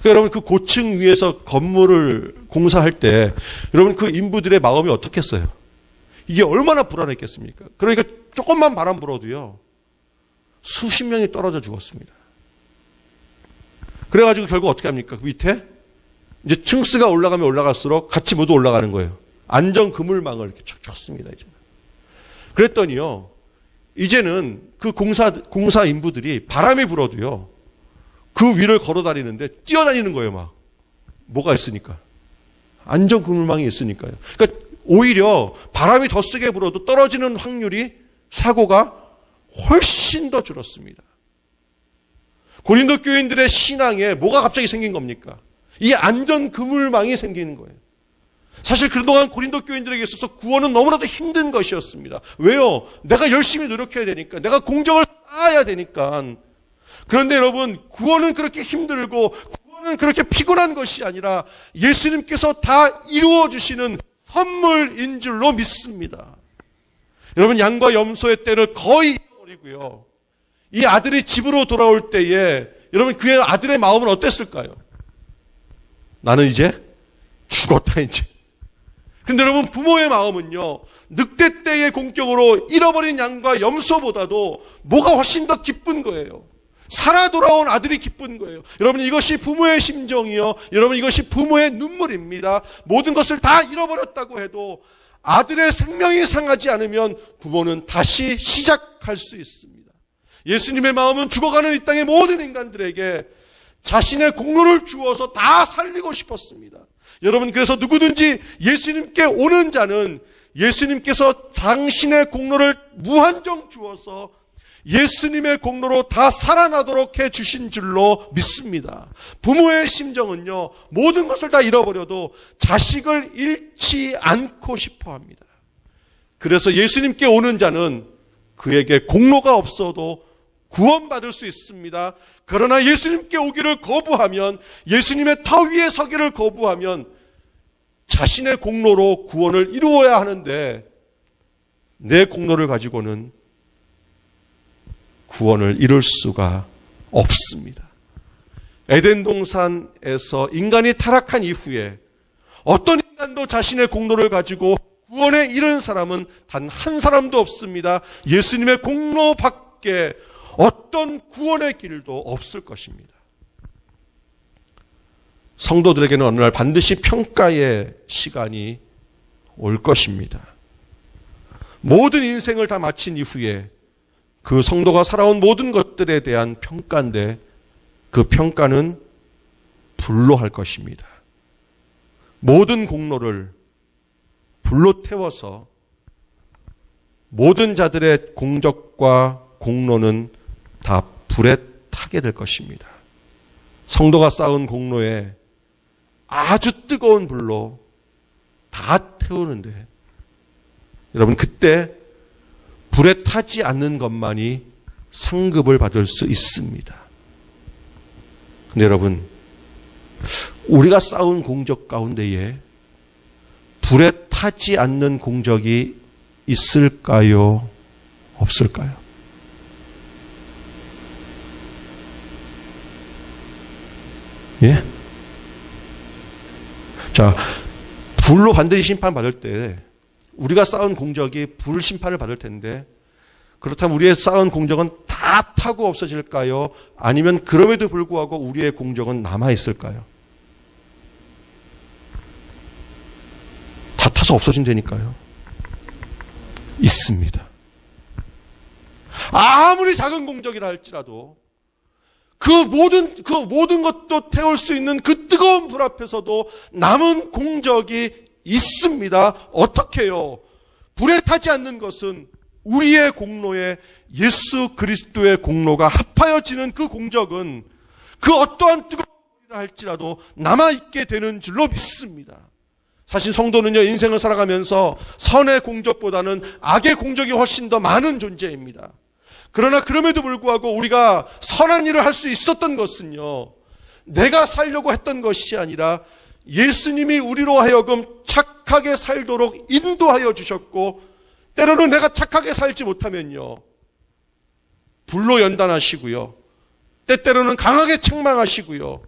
A: 그러니까 여러분, 그 고층 위에서 건물을 공사할 때 여러분 그 인부들의 마음이 어떻겠어요? 이게 얼마나 불안했겠습니까? 그러니까 조금만 바람 불어도요, 수십 명이 떨어져 죽었습니다. 그래가지고 결국 어떻게 합니까? 그 밑에 이제 층수가 올라가면 올라갈수록 같이 모두 올라가는 거예요. 안전 그물망을 이렇게 쭉 쳤습니다. 이제. 그랬더니요, 이제는 그 공사 인부들이 바람이 불어도요, 그 위를 걸어 다니는데 뛰어다니는 거예요, 막. 뭐가 있으니까. 안전 그물망이 있으니까요. 그러니까 오히려 바람이 더 세게 불어도 떨어지는 확률이, 사고가 훨씬 더 줄었습니다. 고린도 교인들의 신앙에 뭐가 갑자기 생긴 겁니까? 이 안전 그물망이 생기는 거예요. 사실 그동안 고린도 교인들에게 있어서 구원은 너무나도 힘든 것이었습니다. 왜요? 내가 열심히 노력해야 되니까, 내가 공적을 쌓아야 되니까. 그런데 여러분, 구원은 그렇게 힘들고 구원은 그렇게 피곤한 것이 아니라 예수님께서 다 이루어 주시는 선물인 줄로 믿습니다. 여러분, 양과 염소의 때를 거의 잊어버리고요, 이 아들이 집으로 돌아올 때에 여러분, 그의 아들의 마음은 어땠을까요? 나는 이제 죽었다 이제. 근데 여러분, 부모의 마음은요, 늑대 떼의 공격으로 잃어버린 양과 염소보다도 뭐가 훨씬 더 기쁜 거예요. 살아 돌아온 아들이 기쁜 거예요. 여러분, 이것이 부모의 심정이요, 여러분, 이것이 부모의 눈물입니다. 모든 것을 다 잃어버렸다고 해도 아들의 생명이 상하지 않으면 부모는 다시 시작할 수 있습니다. 예수님의 마음은 죽어가는 이 땅의 모든 인간들에게 자신의 공로를 주어서 다 살리고 싶었습니다. 여러분, 그래서 누구든지 예수님께 오는 자는 예수님께서 당신의 공로를 무한정 주어서 예수님의 공로로 다 살아나도록 해 주신 줄로 믿습니다. 부모의 심정은요, 모든 것을 다 잃어버려도 자식을 잃지 않고 싶어 합니다. 그래서 예수님께 오는 자는 그에게 공로가 없어도 구원받을 수 있습니다. 그러나 예수님께 오기를 거부하면, 예수님의 터 위에 서기를 거부하면 자신의 공로로 구원을 이루어야 하는데 내 공로를 가지고는 구원을 이룰 수가 없습니다. 에덴 동산에서 인간이 타락한 이후에 어떤 인간도 자신의 공로를 가지고 구원에 이른 사람은 단 한 사람도 없습니다. 예수님의 공로밖에 어떤 구원의 길도 없을 것입니다. 성도들에게는 어느 날 반드시 평가의 시간이 올 것입니다. 모든 인생을 다 마친 이후에 그 성도가 살아온 모든 것들에 대한 평가인데, 그 평가는 불로 할 것입니다. 모든 공로를 불로 태워서 모든 자들의 공적과 공로는 다 불에 타게 될 것입니다. 성도가 쌓은 공로에 아주 뜨거운 불로 다 태우는데, 여러분, 그때 불에 타지 않는 것만이 상급을 받을 수 있습니다. 근데 여러분, 우리가 쌓은 공적 가운데에 불에 타지 않는 공적이 있을까요? 없을까요? 예? 자, 불로 반드시 심판받을 때 우리가 쌓은 공적이 불 심판을 받을 텐데, 그렇다면 우리의 쌓은 공적은 다 타고 없어질까요? 아니면 그럼에도 불구하고 우리의 공적은 남아있을까요? 다 타서 없어진다니까요. 있습니다. 아무리 작은 공적이라 할지라도 그 모든 것도 태울 수 있는 그 뜨거운 불 앞에서도 남은 공적이 있습니다. 어떻게 해요? 불에 타지 않는 것은 우리의 공로에 예수 그리스도의 공로가 합하여지는 그 공적은 그 어떠한 뜨거운 불이라 할지라도 남아있게 되는 줄로 믿습니다. 사실 성도는요, 인생을 살아가면서 선의 공적보다는 악의 공적이 훨씬 더 많은 존재입니다. 그러나 그럼에도 불구하고 우리가 선한 일을 할 수 있었던 것은요, 내가 살려고 했던 것이 아니라 예수님이 우리로 하여금 착하게 살도록 인도하여 주셨고, 때로는 내가 착하게 살지 못하면요, 불로 연단하시고요, 때때로는 강하게 책망하시고요,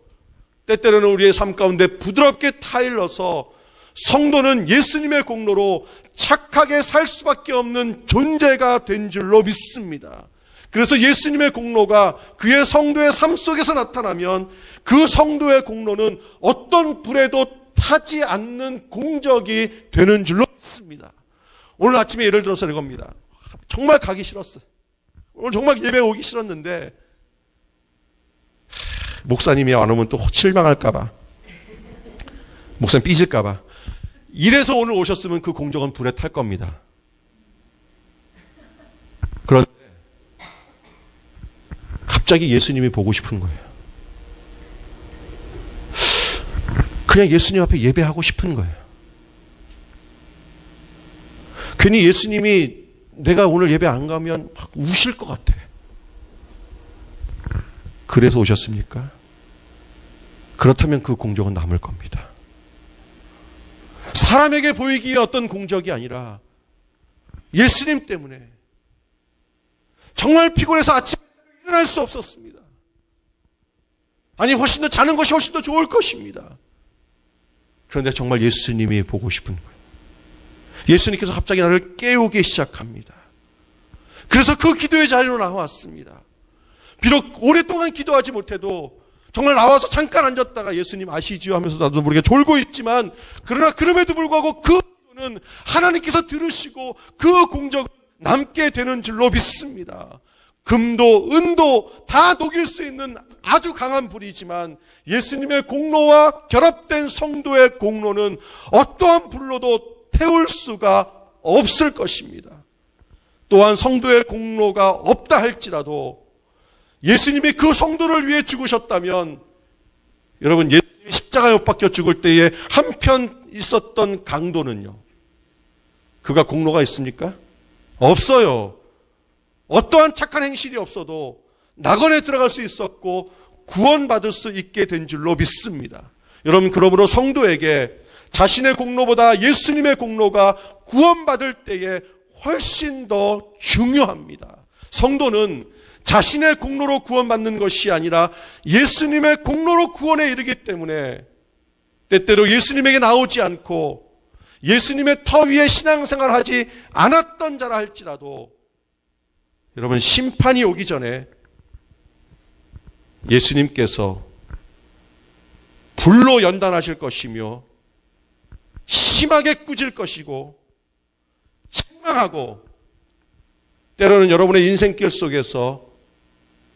A: 때때로는 우리의 삶 가운데 부드럽게 타일러서 성도는 예수님의 공로로 착하게 살 수밖에 없는 존재가 된 줄로 믿습니다. 그래서 예수님의 공로가 그의 성도의 삶 속에서 나타나면 그 성도의 공로는 어떤 불에도 타지 않는 공적이 되는 줄로 믿습니다. 오늘 아침에 예를 들어서 이겁니다. 정말 가기 싫었어요. 오늘 정말 예배 오기 싫었는데 목사님이 안 오면 또 실망할까봐, 목사님 삐질까봐, 이래서 오늘 오셨으면 그 공적은 불에 탈 겁니다. 그런데 갑자기 예수님이 보고 싶은 거예요. 그냥 예수님 앞에 예배하고 싶은 거예요. 괜히 예수님이 내가 오늘 예배 안 가면 막 우실 것 같아. 그래서 오셨습니까? 그렇다면 그 공적은 남을 겁니다. 사람에게 보이기에 어떤 공적이 아니라 예수님 때문에 정말 피곤해서 아침에 일어날 수 없었습니다. 아니, 훨씬 더 자는 것이 훨씬 더 좋을 것입니다. 그런데 정말 예수님이 보고 싶은 거예요. 예수님께서 갑자기 나를 깨우기 시작합니다. 그래서 그 기도의 자리로 나왔습니다. 비록 오랫동안 기도하지 못해도 정말 나와서 잠깐 앉았다가 예수님 아시지요 하면서 나도 모르게 졸고 있지만, 그러나 그럼에도 불구하고 그 기도는 하나님께서 들으시고 그 공적은 남게 되는 줄로 믿습니다. 금도 은도 다 녹일 수 있는 아주 강한 불이지만 예수님의 공로와 결합된 성도의 공로는 어떠한 불로도 태울 수가 없을 것입니다. 또한 성도의 공로가 없다 할지라도 예수님이 그 성도를 위해 죽으셨다면, 여러분, 예수님이 십자가에 못 박혀 죽을 때에 한편 있었던 강도는요, 그가 공로가 있습니까? 없어요. 어떠한 착한 행실이 없어도 낙원에 들어갈 수 있었고 구원받을 수 있게 된 줄로 믿습니다. 여러분, 그러므로 성도에게 자신의 공로보다 예수님의 공로가 구원받을 때에 훨씬 더 중요합니다. 성도는 자신의 공로로 구원받는 것이 아니라 예수님의 공로로 구원에 이르기 때문에 때때로 예수님에게 나오지 않고 예수님의 터 위에 신앙생활을 하지 않았던 자라 할지라도, 여러분, 심판이 오기 전에 예수님께서 불로 연단하실 것이며 심하게 꾸질 것이고 책망하고, 때로는 여러분의 인생길 속에서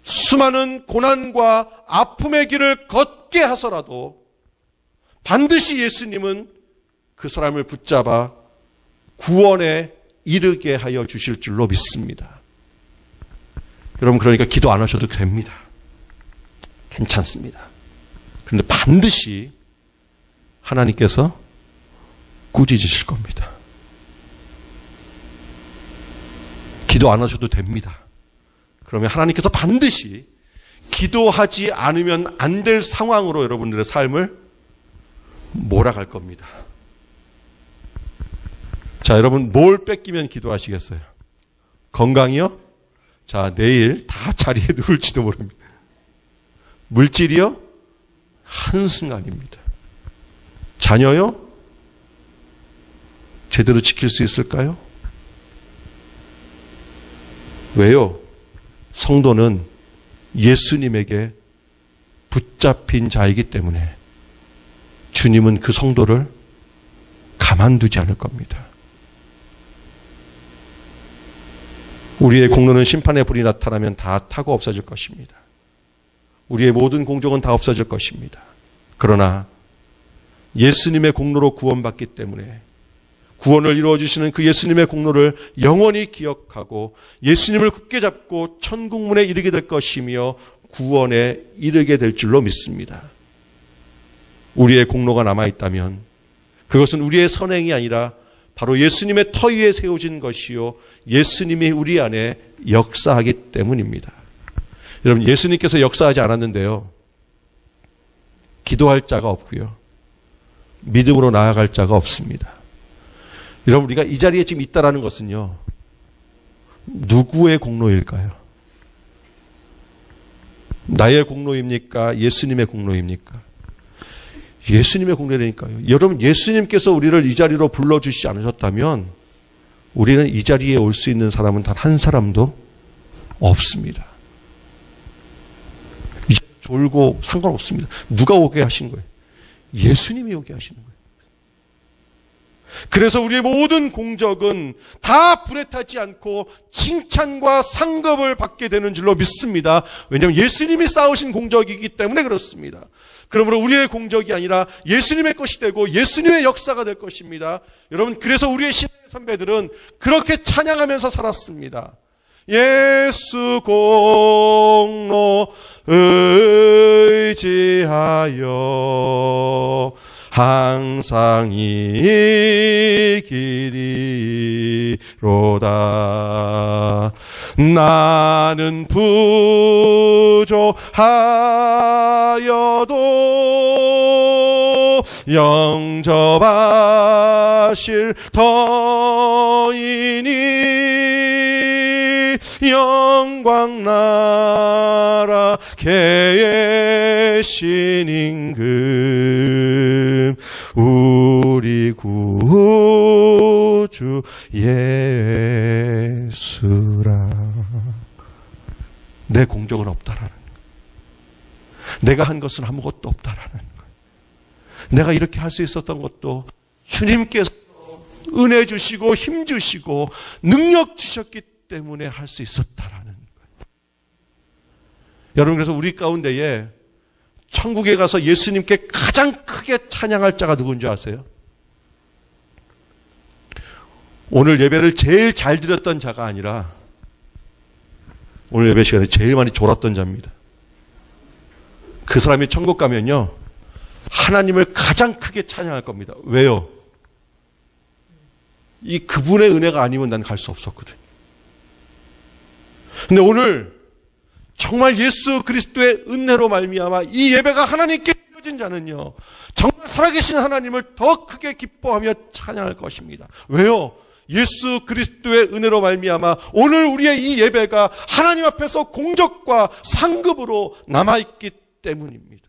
A: 수많은 고난과 아픔의 길을 걷게 하서라도 반드시 예수님은 그 사람을 붙잡아 구원에 이르게 하여 주실 줄로 믿습니다. 여러분, 그러니까 기도 안 하셔도 됩니다. 괜찮습니다. 그런데 반드시 하나님께서 꾸짖으실 겁니다. 기도 안 하셔도 됩니다. 그러면 하나님께서 반드시 기도하지 않으면 안 될 상황으로 여러분들의 삶을 몰아갈 겁니다. 자, 여러분, 뭘 뺏기면 기도하시겠어요? 건강이요? 자, 내일 다 자리에 누울지도 모릅니다. 물질이요? 한순간입니다. 자녀요? 제대로 지킬 수 있을까요? 왜요? 성도는 예수님에게 붙잡힌 자이기 때문에 주님은 그 성도를 가만두지 않을 겁니다. 우리의 공로는 심판의 불이 나타나면 다 타고 없어질 것입니다. 우리의 모든 공적은 다 없어질 것입니다. 그러나 예수님의 공로로 구원받기 때문에 구원을 이루어주시는 그 예수님의 공로를 영원히 기억하고 예수님을 굳게 잡고 천국문에 이르게 될 것이며 구원에 이르게 될 줄로 믿습니다. 우리의 공로가 남아있다면 그것은 우리의 선행이 아니라 바로 예수님의 터 위에 세워진 것이요 예수님이 우리 안에 역사하기 때문입니다. 여러분, 예수님께서 역사하지 않았는데요, 기도할 자가 없고요, 믿음으로 나아갈 자가 없습니다. 여러분, 우리가 이 자리에 지금 있다라는 것은요, 누구의 공로일까요? 나의 공로입니까? 예수님의 공로입니까? 예수님의 공로라니까요. 여러분, 예수님께서 우리를 이 자리로 불러주시지 않으셨다면 우리는 이 자리에 올 수 있는 사람은 단 한 사람도 없습니다. 이제 졸고 상관없습니다. 누가 오게 하신 거예요? 예수님이 오게 하시는 거예요. 그래서 우리의 모든 공적은 다 불에 타지 않고 칭찬과 상급을 받게 되는 줄로 믿습니다. 왜냐하면 예수님이 쌓으신 공적이기 때문에 그렇습니다. 그러므로 우리의 공적이 아니라 예수님의 것이 되고 예수님의 역사가 될 것입니다. 여러분, 그래서 우리의 신앙의 선배들은 그렇게 찬양하면서 살았습니다. 예수 공로 의지하여 항상 이 길이로다. 나는 부족하여도 영접하실 터이니 영광 나라 계신 임금 구주 예수라. 내 공적은 없다라는 거예요. 내가 한 것은 아무것도 없다라는 거예요. 내가 이렇게 할 수 있었던 것도 주님께서 은혜 주시고 힘 주시고 능력 주셨기 때문에 할 수 있었다라는 거예요. 여러분, 그래서 우리 가운데에 천국에 가서 예수님께 가장 크게 찬양할 자가 누군지 아세요? 오늘 예배를 제일 잘 드렸던 자가 아니라 오늘 예배 시간에 제일 많이 졸았던 자입니다. 그 사람이 천국 가면요, 하나님을 가장 크게 찬양할 겁니다. 왜요? 이 그분의 은혜가 아니면 난 갈 수 없었거든. 근데 오늘 정말 예수 그리스도의 은혜로 말미암아 이 예배가 하나님께 드려진 자는요, 정말 살아계신 하나님을 더 크게 기뻐하며 찬양할 것입니다. 왜요? 예수 그리스도의 은혜로 말미암아 오늘 우리의 이 예배가 하나님 앞에서 공적과 상급으로 남아있기 때문입니다.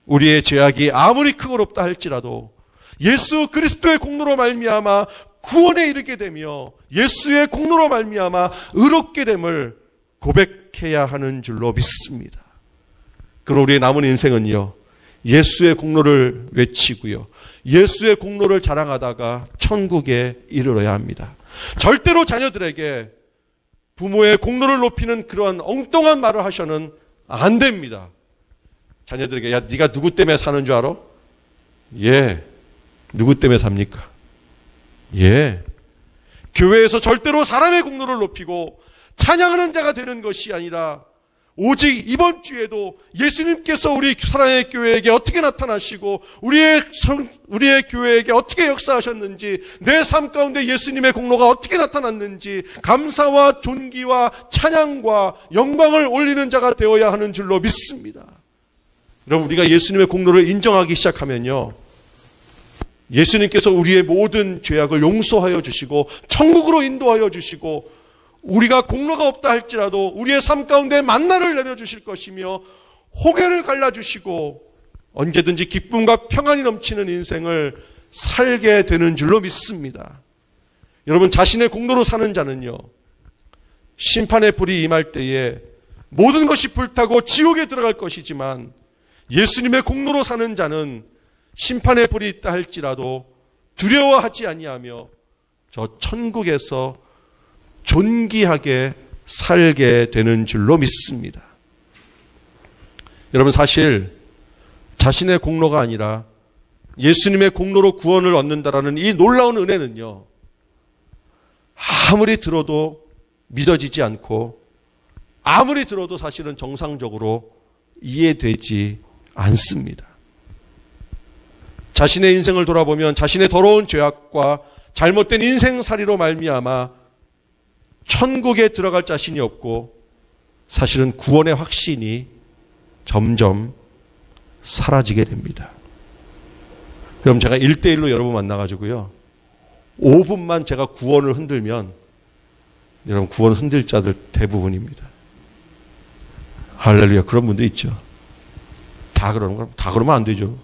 A: 우리의 죄악이 아무리 크고롭다 할지라도 예수 그리스도의 공로로 말미암아 구원에 이르게 되며 예수의 공로로 말미암아 의롭게 됨을 고백해야 하는 줄로 믿습니다. 그럼 우리의 남은 인생은요, 예수의 공로를 외치고요, 예수의 공로를 자랑하다가 천국에 이르러야 합니다. 절대로 자녀들에게 부모의 공로를 높이는 그러한 엉뚱한 말을 하셔는 안 됩니다. 자녀들에게, 야, 네가 누구 때문에 사는 줄 알아? 예. 누구 때문에 삽니까? 예. 교회에서 절대로 사람의 공로를 높이고 찬양하는 자가 되는 것이 아니라 오직 이번 주에도 예수님께서 우리 사랑의 교회에게 어떻게 나타나시고 우리의 교회에게 어떻게 역사하셨는지, 내 삶 가운데 예수님의 공로가 어떻게 나타났는지 감사와 존귀와 찬양과 영광을 올리는 자가 되어야 하는 줄로 믿습니다. 여러분, 우리가 예수님의 공로를 인정하기 시작하면요, 예수님께서 우리의 모든 죄악을 용서하여 주시고 천국으로 인도하여 주시고 우리가 공로가 없다 할지라도 우리의 삶 가운데 만나를 내려주실 것이며 홍해를 갈라주시고 언제든지 기쁨과 평안이 넘치는 인생을 살게 되는 줄로 믿습니다. 여러분, 자신의 공로로 사는 자는요, 심판의 불이 임할 때에 모든 것이 불타고 지옥에 들어갈 것이지만 예수님의 공로로 사는 자는 심판의 불이 있다 할지라도 두려워하지 아니하며 저 천국에서 존귀하게 살게 되는 줄로 믿습니다. 여러분, 사실 자신의 공로가 아니라 예수님의 공로로 구원을 얻는다라는 이 놀라운 은혜는요, 아무리 들어도 믿어지지 않고 아무리 들어도 사실은 정상적으로 이해되지 않습니다. 자신의 인생을 돌아보면 자신의 더러운 죄악과 잘못된 인생살이로 말미암아 천국에 들어갈 자신이 없고 사실은 구원의 확신이 점점 사라지게 됩니다. 그럼 제가 1대1로 여러분 만나가지고요, 5분만 제가 구원을 흔들면 여러분, 구원 흔들 자들 대부분입니다. 할렐루야. 그런 분도 있죠. 다 그러면 안 되죠.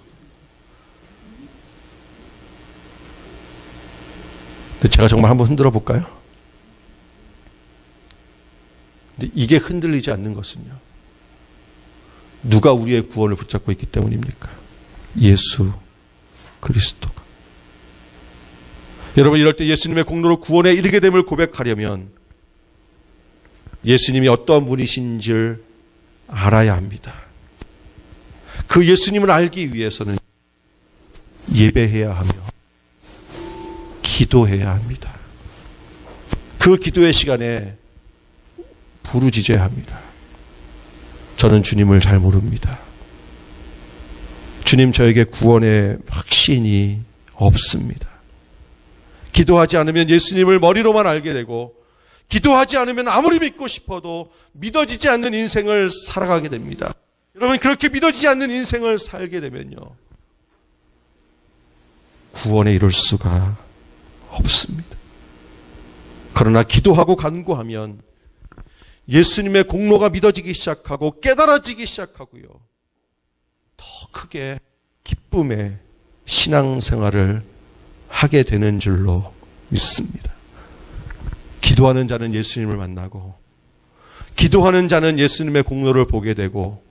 A: 근데 제가 정말 한번 흔들어 볼까요? 근데 이게 흔들리지 않는 것은요, 누가 우리의 구원을 붙잡고 있기 때문입니까? 예수 그리스도가. 여러분, 이럴 때 예수님의 공로로 구원에 이르게 됨을 고백하려면 예수님이 어떠한 분이신 줄 알아야 합니다. 그 예수님을 알기 위해서는 예배해야 하며 기도해야 합니다. 그 기도의 시간에 부르짖어야 합니다. 저는 주님을 잘 모릅니다. 주님, 저에게 구원의 확신이 없습니다. 기도하지 않으면 예수님을 머리로만 알게 되고, 기도하지 않으면 아무리 믿고 싶어도 믿어지지 않는 인생을 살아가게 됩니다. 여러분, 그렇게 믿어지지 않는 인생을 살게 되면요, 구원에 이룰 수가 없습니다. 그러나 기도하고 간구하면 예수님의 공로가 믿어지기 시작하고 깨달아지기 시작하고요, 더 크게 기쁨에 신앙생활을 하게 되는 줄로 믿습니다. 기도하는 자는 예수님을 만나고, 기도하는 자는 예수님의 공로를 보게 되고,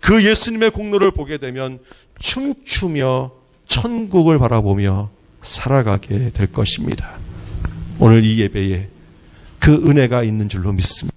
A: 그 예수님의 공로를 보게 되면 춤추며 천국을 바라보며 살아가게 될 것입니다. 오늘 이 예배에 그 은혜가 있는 줄로 믿습니다.